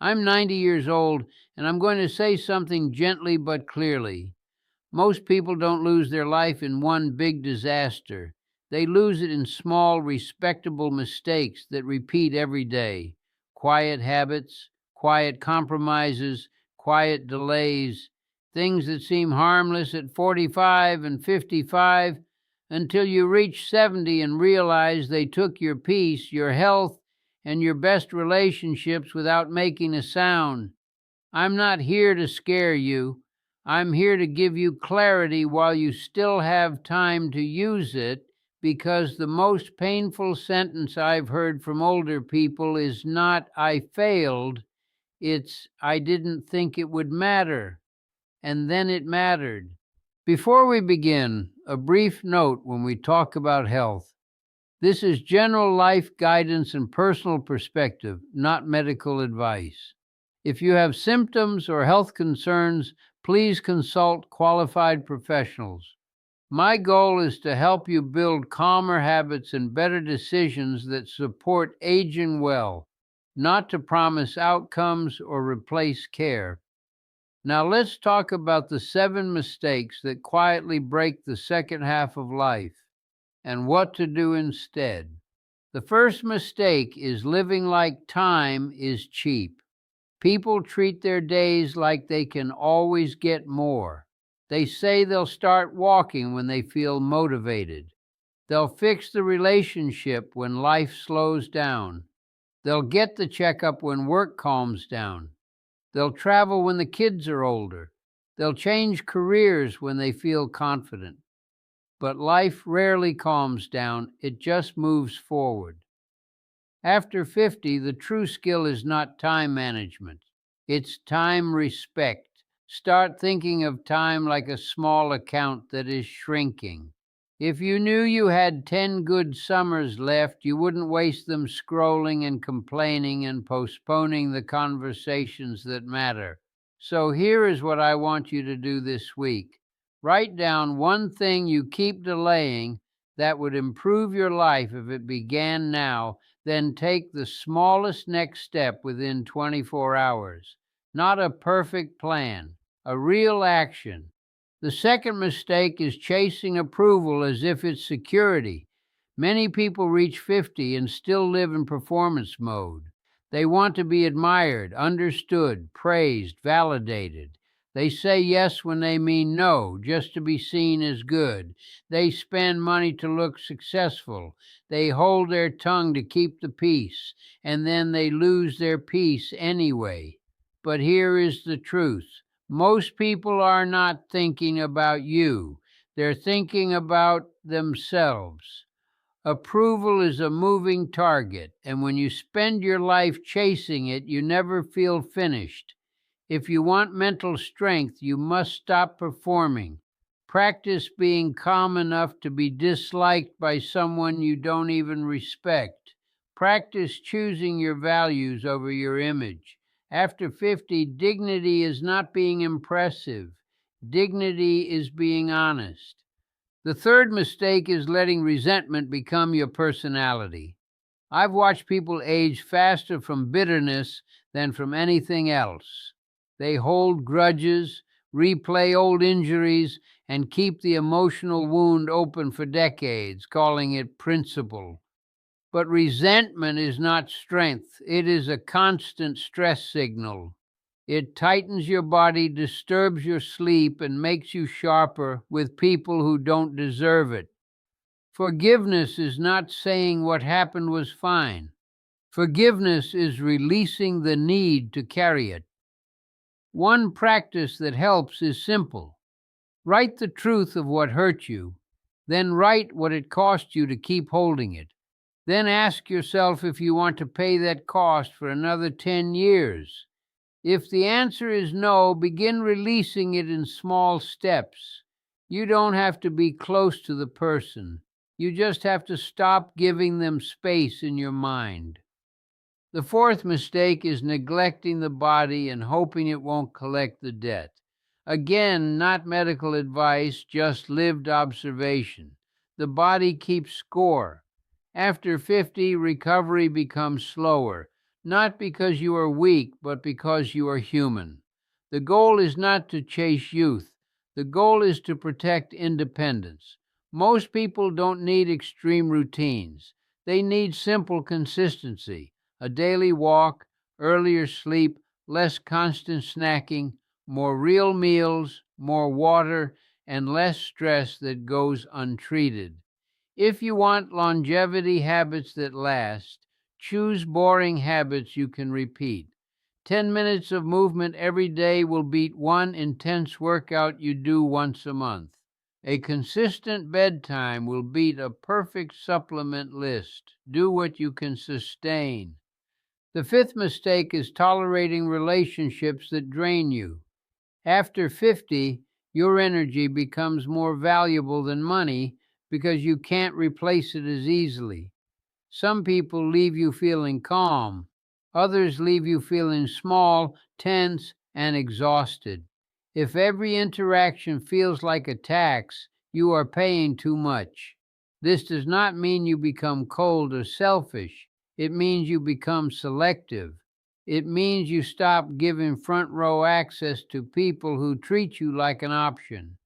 I'm 90 years old, and I'm going to say something gently but clearly. Most people don't lose their life in one big disaster. They lose it in small, respectable mistakes that repeat every day. Quiet habits, quiet compromises, quiet delays, things that seem harmless at 45 and 55 until you reach 70 and realize they took your peace, your health, and your best relationships without making a sound. I'm not here to scare you. I'm here to give you clarity while you still have time to use it, because the most painful sentence I've heard from older people is not, "I failed," it's, "I didn't think it would matter." And then it mattered. Before we begin, a brief note when we talk about health. This is general life guidance and personal perspective, not medical advice. If you have symptoms or health concerns, please consult qualified professionals. My goal is to help you build calmer habits and better decisions that support aging well, not to promise outcomes or replace care. Now let's talk about the 7 mistakes that quietly break the second half of life and what to do instead. The first mistake is living like time is cheap. People treat their days like they can always get more. They say they'll start walking when they feel motivated. They'll fix the relationship when life slows down. They'll get the checkup when work calms down. They'll travel when the kids are older. They'll change careers when they feel confident. But life rarely calms down, it just moves forward. After 50, the true skill is not time management, it's time respect. Start thinking of time like a small account that is shrinking. If you knew you had 10 good summers left, you wouldn't waste them scrolling and complaining and postponing the conversations that matter. So here is what I want you to do this week. Write down one thing you keep delaying that would improve your life if it began now, then take the smallest next step within 24 hours. Not a perfect plan, a real action. The second mistake is chasing approval as if it's security. Many people reach 50 and still live in performance mode. They want to be admired, understood, praised, validated. They say yes when they mean no, just to be seen as good. They spend money to look successful. They hold their tongue to keep the peace, and then they lose their peace anyway. But here is the truth. Most people are not thinking about you. They're thinking about themselves. Approval is a moving target, and when you spend your life chasing it, you never feel finished. If you want mental strength, you must stop performing. Practice being calm enough to be disliked by someone you don't even respect. Practice choosing your values over your image. After 50, dignity is not being impressive. Dignity is being honest. The third mistake is letting resentment become your personality. I've watched people age faster from bitterness than from anything else. They hold grudges, replay old injuries, and keep the emotional wound open for decades, calling it principle. But resentment is not strength. It is a constant stress signal. It tightens your body, disturbs your sleep, and makes you sharper with people who don't deserve it. Forgiveness is not saying what happened was fine. Forgiveness is releasing the need to carry it. One practice that helps is simple. Write the truth of what hurt you, then write what it cost you to keep holding it. Then ask yourself if you want to pay that cost for another 10 years. If the answer is no, begin releasing it in small steps. You don't have to be close to the person. You just have to stop giving them space in your mind. The fourth mistake is neglecting the body and hoping it won't collect the debt. Again, not medical advice, just lived observation. The body keeps score. After 50, recovery becomes slower, not because you are weak, but because you are human. The goal is not to chase youth. The goal is to protect independence. Most people don't need extreme routines. They need simple consistency, a daily walk, earlier sleep, less constant snacking, more real meals, more water, and less stress that goes untreated. If you want longevity habits that last, choose boring habits you can repeat. 10 minutes of movement every day will beat one intense workout you do once a month. A consistent bedtime will beat a perfect supplement list. Do what you can sustain. The fifth mistake is tolerating relationships that drain you. After 50, your energy becomes more valuable than money because you can't replace it as easily. Some people leave you feeling calm, others leave you feeling small, tense, and exhausted. If every interaction feels like a tax, you are paying too much. This does not mean you become cold or selfish. It means you become selective. It means you stop giving front row access to people who treat you like an option.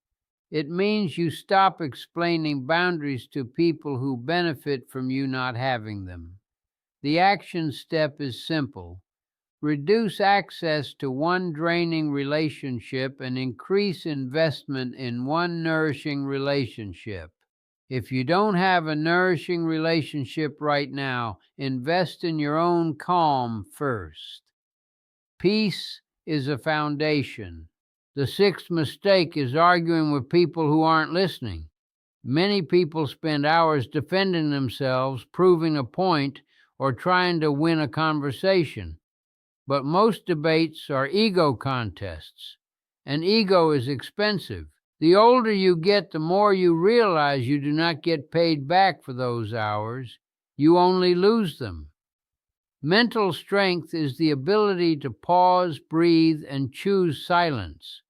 It means you stop explaining boundaries to people who benefit from you not having them. The action step is simple. Reduce access to one draining relationship and increase investment in one nourishing relationship. If you don't have a nourishing relationship right now, invest in your own calm first. Peace is a foundation. The sixth mistake is arguing with people who aren't listening. Many people spend hours defending themselves, proving a point, or trying to win a conversation. But most debates are ego contests, and ego is expensive. The older you get, the more you realize you do not get paid back for those hours. You only lose them. Mental strength is the ability to pause, breathe, and choose silence.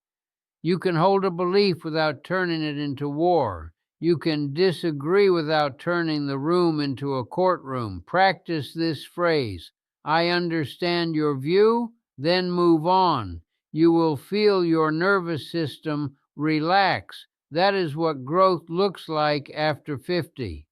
You can hold a belief without turning it into war. You can disagree without turning the room into a courtroom. Practice this phrase: I understand your view, then move on. You will feel your nervous system relax. That is what growth looks like after 50.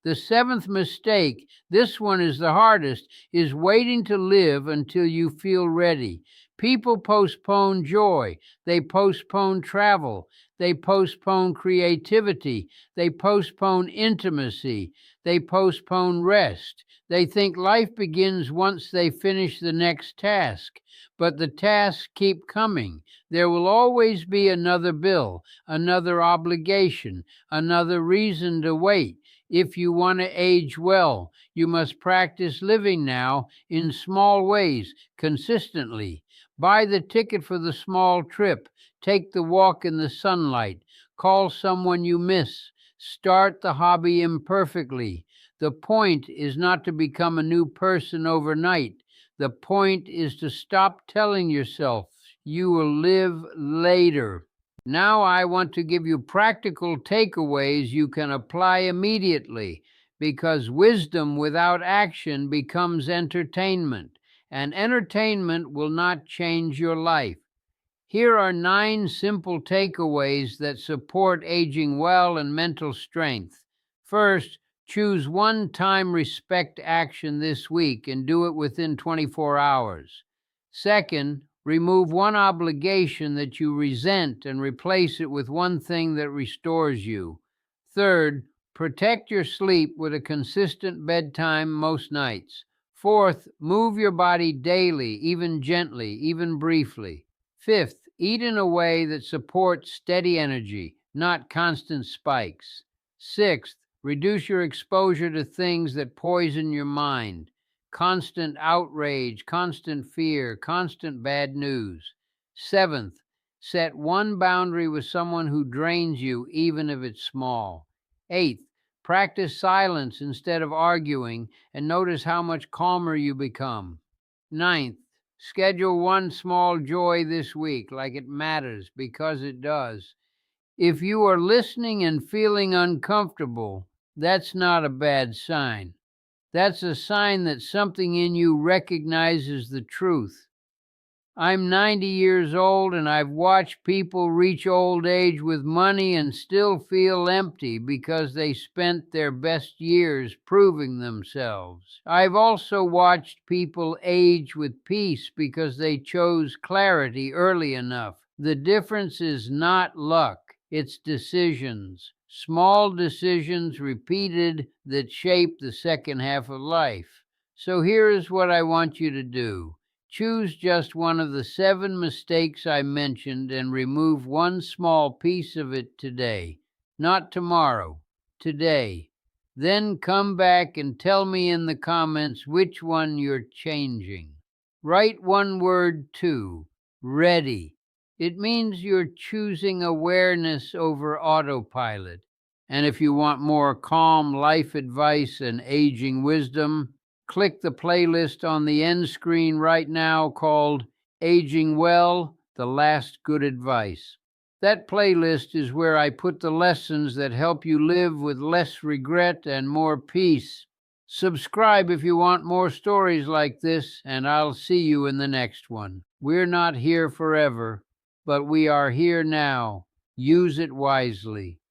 The seventh mistake, this one is the hardest, is waiting to live until you feel ready. People postpone joy. They postpone travel. They postpone creativity. They postpone intimacy. They postpone rest. They think life begins once they finish the next task. But the tasks keep coming. There will always be another bill, another obligation, another reason to wait. If you want to age well, you must practice living now in small ways, consistently. Buy the ticket for the small trip. Take the walk in the sunlight. Call someone you miss. Start the hobby imperfectly. The point is not to become a new person overnight. The point is to stop telling yourself you will live later. Now I want to give you practical takeaways you can apply immediately, because wisdom without action becomes entertainment, and entertainment will not change your life. Here are 9 simple takeaways that support aging well and mental strength. First, choose one time respect action this week and do it within 24 hours. Second, remove one obligation that you resent and replace it with one thing that restores you. Third, protect your sleep with a consistent bedtime most nights. Fourth, move your body daily, even gently, even briefly. Fifth, eat in a way that supports steady energy, not constant spikes. Sixth, reduce your exposure to things that poison your mind. Constant outrage, constant fear, constant bad news. Seventh, set one boundary with someone who drains you, even if it's small. Eighth, practice silence instead of arguing and notice how much calmer you become. Ninth, schedule one small joy this week like it matters, because it does. If you are listening and feeling uncomfortable, that's not a bad sign. That's a sign that something in you recognizes the truth. I'm 90 years old and I've watched people reach old age with money and still feel empty because they spent their best years proving themselves. I've also watched people age with peace because they chose clarity early enough. The difference is not luck, it's decisions. Small decisions repeated that shape the second half of life. So here is what I want you to do. Choose just one of the 7 mistakes I mentioned and remove one small piece of it today. Not tomorrow, today. Then come back and tell me in the comments which one you're changing. Write one word too, ready. It means you're choosing awareness over autopilot. And if you want more calm life advice and aging wisdom, click the playlist on the end screen right now called Aging Well, The Last Good Advice. That playlist is where I put the lessons that help you live with less regret and more peace. Subscribe if you want more stories like this, and I'll see you in the next one. We're not here forever, but we are here now. Use it wisely.